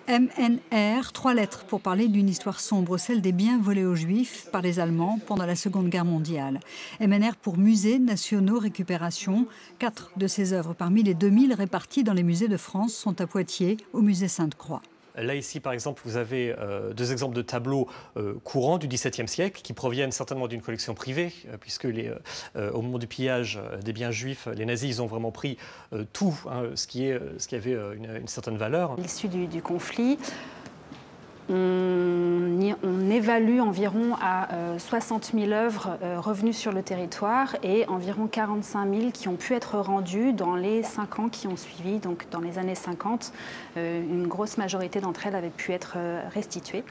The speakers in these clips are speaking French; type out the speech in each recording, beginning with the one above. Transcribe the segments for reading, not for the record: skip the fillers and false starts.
MNR, 3 lettres pour parler d'une histoire sombre, celle des biens volés aux Juifs par les Allemands pendant la Seconde Guerre mondiale. MNR pour Musées Nationaux Récupération. 4 de ces œuvres parmi les 2000 réparties dans les musées de France sont à Poitiers, au musée Sainte-Croix. Là, ici, par exemple, vous avez 2 exemples de tableaux courants du XVIIe siècle qui proviennent certainement d'une collection privée, puisque au moment du pillage des biens juifs, les nazis ils ont vraiment pris tout ce qui avait une certaine valeur. À l'issue du conflit, on évalue environ à 60 000 œuvres revenues sur le territoire et environ 45 000 qui ont pu être rendues dans les 5 ans qui ont suivi. Donc dans les années 50, une grosse majorité d'entre elles avaient pu être restituées.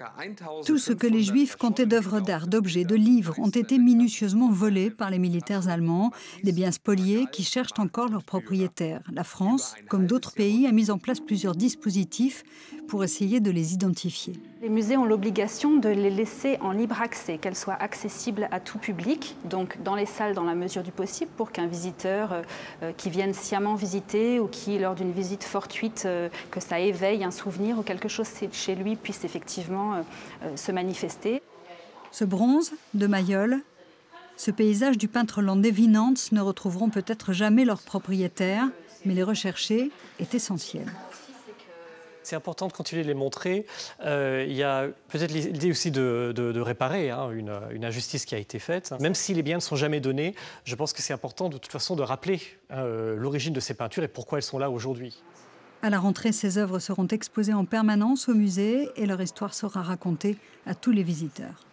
Tout ce que les Juifs comptaient d'œuvres d'art, d'objets, de livres ont été minutieusement volés par les militaires allemands, des biens spoliés qui cherchent encore leurs propriétaires. La France, comme d'autres pays, a mis en place plusieurs dispositifs pour essayer de les identifier. Les musées ont l'obligation de les laisser en libre accès, qu'elles soient accessibles à tout public, donc dans les salles dans la mesure du possible, pour qu'un visiteur qui vienne sciemment visiter ou qui, lors d'une visite fortuite, que ça éveille un souvenir ou quelque chose chez lui, puisse effectivement se manifester. Ce bronze de Mayol, ce paysage du peintre landais Winants ne retrouveront peut-être jamais leur propriétaire, mais les rechercher est essentiel. C'est important de continuer de les montrer. Il y a peut-être l'idée aussi de réparer une injustice qui a été faite. Même si les biens ne sont jamais donnés, je pense que c'est important de toute façon de rappeler l'origine de ces peintures et pourquoi elles sont là aujourd'hui. À la rentrée, ces œuvres seront exposées en permanence au musée et leur histoire sera racontée à tous les visiteurs.